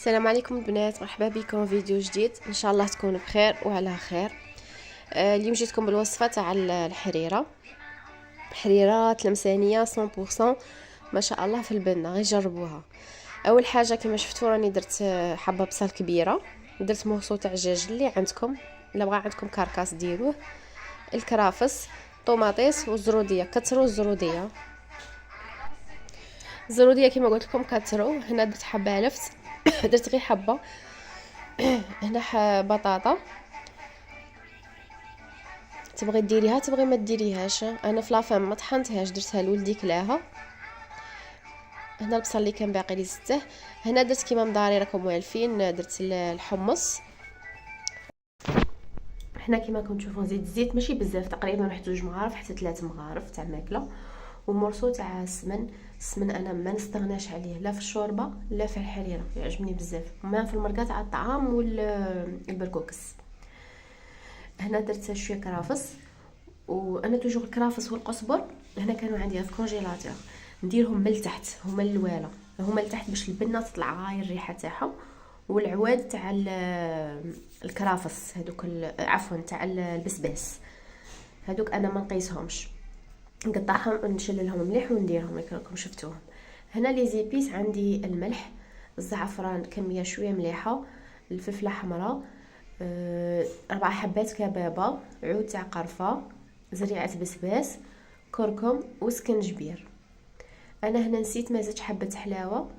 السلام عليكم البنات، مرحبا بكم في فيديو جديد. ان شاء الله تكونوا بخير وعلى خير. اليوم جيتكم بالوصفه تاع الحريره تلمسانيه 100%. ما شاء الله في البنه، غير جربوها. اول حاجه كما شفتوا راني درت حبه بصل كبيره، درت مورسو تاع الدجاج اللي عندكم، الا بغى عندكم كركاس ديروه، الكرافس، طوماطيس والزروديه. كثروا الزروديه كما قلت لكم كثروا. هنا درت حبه لفت درت غير حبه. هنا بطاطا، تبغي ديريها تبغي ما ديريهاش. انا في لافام ما طحنتهاش، درتها لولدي كلاها. هنا البصل اللي كان باقي لي زدته. هنا درت كيما مداري راكم والفين، درت الحمص. هنا كيما راكم تشوفوا نزيد الزيت ماشي بزاف، تقريبا واحد 2 مغارف حتى 3 مغارف تاع ماكله، ومرسو تاع السمن انا ما نستغناش عليه لا في الشوربه لا في الحريره، يعجبني بزاف، وما في المرقه تاع الطعام والبركوكس. هنا درت شويه كرافس، وانا توجور الكرافس والقزبر هنا كانوا عندي في الكونجيلاتور، نديرهم من التحت، هما الوالا هما لتحت باش البنه تطلع غاير الريحه تاعهم، والعواد تاع الكرافس هذوك عفوا تاع البسباس هذوك انا ما نقيسهمش، نقطعهم نشللهم مليح ونديرهم راكم شفتوهم. هنا لي زيبيس عندي الملح، الزعفران كميه شويه مليحه، الفلفله حمراء، 4 حبات كبابه، عود تاع قرفه، زريعه بسباس، كركم وسكنجبير. انا هنا نسيت ما زدت حبه حلاوه،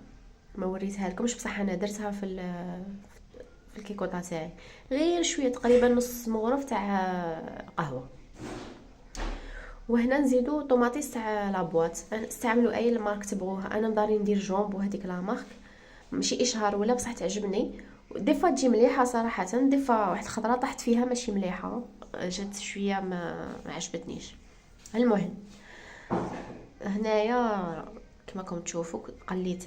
ما وريتها لكمش، بصح انا درتها في الكيكوطه تاعي، غير شويه تقريبا نص مغرف تاع قهوه. وهنا نزيدو طوماطيس تاع لابواط، استعملوا اي مارك تبغوها، انا مداري ندير جومبو هذيك لا مارك، ماشي اشهار ولا بصح تعجبني، دي فوا تجي مليحه صراحه، دي فوا واحد الخضره طحت فيها ماشي مليحه، جات شويه ما عجبتنيش. المهم هنايا كما راكم تشوفوا قليت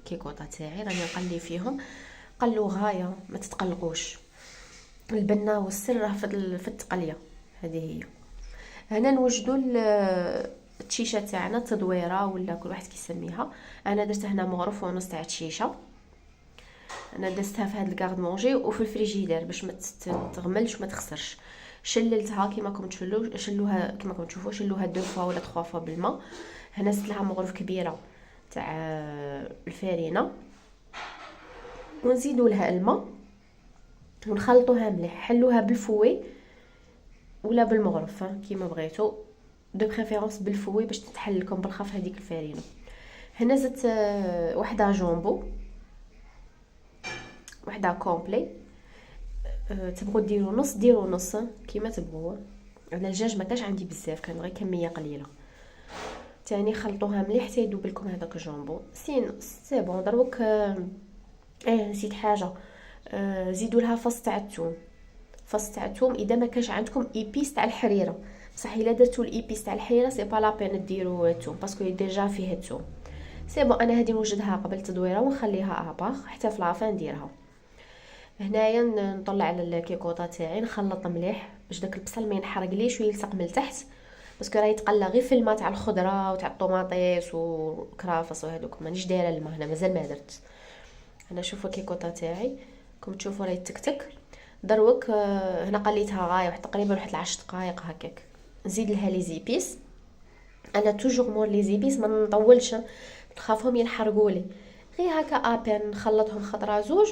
الكيكوطه تاعي، راني نقلي فيهم، قلوا غايه ما تتقلقوش، البنه والسر راه في التقليه هذه هي. هنا نوجدوا التشيشه تاعنا، التدويره ولا كل واحد كيسميها، انا درت هنا مغرف ونص تاع التشيشه، انا دزتها في هذا الكارد مونجي وفي الفريجيدير باش ما تغملش وما تخسرش. شللتها كيما راكم شلوها كيما راكم تشوفوا، شلوها 2 فوا ولا 3 فوا بالماء. هنا زدت لها مغرف كبيره تاع الفارينه، ونزيدوا لها الماء ونخلطوها مليح، حلوها بالفوي ولا بالمغرف كيما بغيتو، دو بريفيرونس بالفوي باش تتحل لكم بالخف هذيك الفارينه. هنا زدت وحده جامبو، وحده كومبلي، تبغوا ديروا نص ديروا نص كيما تبغوا، انا الدجاج ما كاش عندي بزاف، كان غير كميه قليله. تاني خلطوها مليح حتى يذوب لكم هذاك الجامبو، سي بون. دروك نسيت حاجه، زيدوا لها فص تاع الثوم، فص تاع الثوم اذا ما كانش عندكم ايبيس تاع الحريره، بصح الا درتو الايبيس تاع الحريره سي با لا بين ديروا الثوم باسكو ديجا فيه الثوم. سي بون، انا هذه نوجدها قبل التدويره ونخليها اباغ حتى في لافان نديرها. هنايا نطلع على الكيكوطه تاعي، نخلط مليح باش داك البصل ما ينحرقليش ويلصق من التحت، باسكو راه يتقلى غير في الماء تاع الخضره وتاع الطوماطيس والكرافس وهذوك، مانيش دايره الماء هنا، مازال ما درت. انا شوفوا الكيكوطه تاعي كم تشوفوا راهي تكتك. دروك هنا قليتها غايه واحد تقريبا واحد 10 دقائق هكاك، نزيد لها لي زيبيس. انا توجور مور لي زيبيس ما نطولش، نخافهم ينحرقوا لي، غير هكا ابان نخلطهم خطره زوج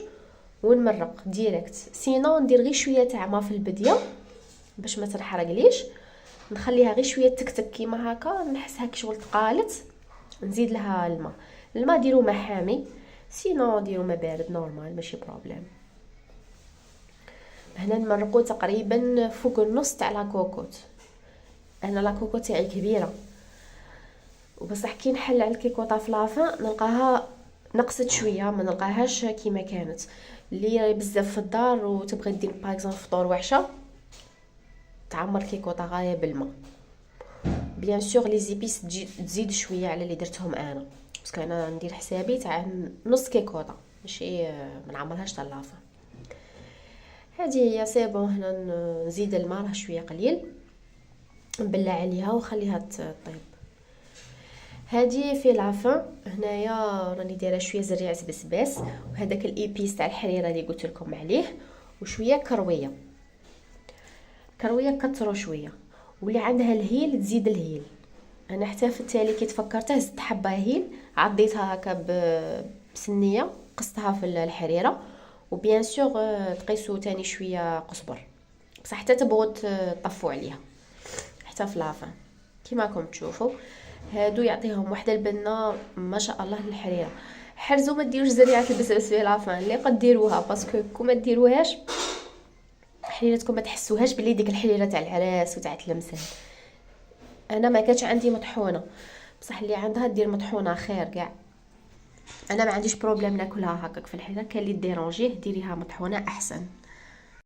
ونمرق ديريكت. سينو ندير غير شويه تاع ما في البديه باش ما تنحرقليش، نخليها غير شويه تكتك كيما هكا، نحسها كي شغل تقالت، نزيد لها الماء ديروا ما حامي، سينو ديروا ما بارد نورمال ماشي بروبليم. هنا نمرقو تقريبا فوق النص تاع لا كوكوت، انا لا كوكوت تاعي كبيره، وبصح كي نحل على الكيكوطه في لافان نلقاها نقصت شويه، ما نلقاهاش كيما كانت. اللي بزاف في الدار وتبغي دير باغ فطور وعشاء، تعمر كيكوطه غايه بالماء، بيان سور لي زيبيس تزيد شويه على اللي درتهم انا، باسكو انا ندير حسابي تاع نص كيكوطه ماشي ما نعمرهاش تاع لافان. هذه هي سي بون. هنا نزيد الماء راه شويه قليل، نبلع عليها وخليها تطيب. هذه في لافان. هنايا راني دايره شويه زريعه بسباس، وهذاك الايبيس تاع الحريره اللي قلت لكم عليه، وشويه كرويه. كرويه كثروا شويه، واللي عندها الهيل تزيد الهيل. انا حتى في التالي كي تفكرته زدت حبه هيل، عضيتها هكا بسنيه، قصتها في الحريره. وبيان سور تقيسوا تاني شويه قزبر، بصح حتى تبغوا تطفوا عليها حتى في لافان. كيما راكم تشوفوا هادو يعطيهم واحده البنه ما شاء الله للحريره. حرزوا ما ديروش زريعه البسبس في لافان اللي قد ديروها، باسكو كون ما ديروهاش حريرتكم ما تحسوهاش بلي ديك الحريره تاع العراس وتاع تلمسان. انا ما كانتش عندي مطحونه، بصح اللي عندها دير مطحونه خير كاع. انا ما عنديش بروبليم ناكلها هكاك في الحريره، كان اللي ديرونجيه ديريها مطحونه احسن.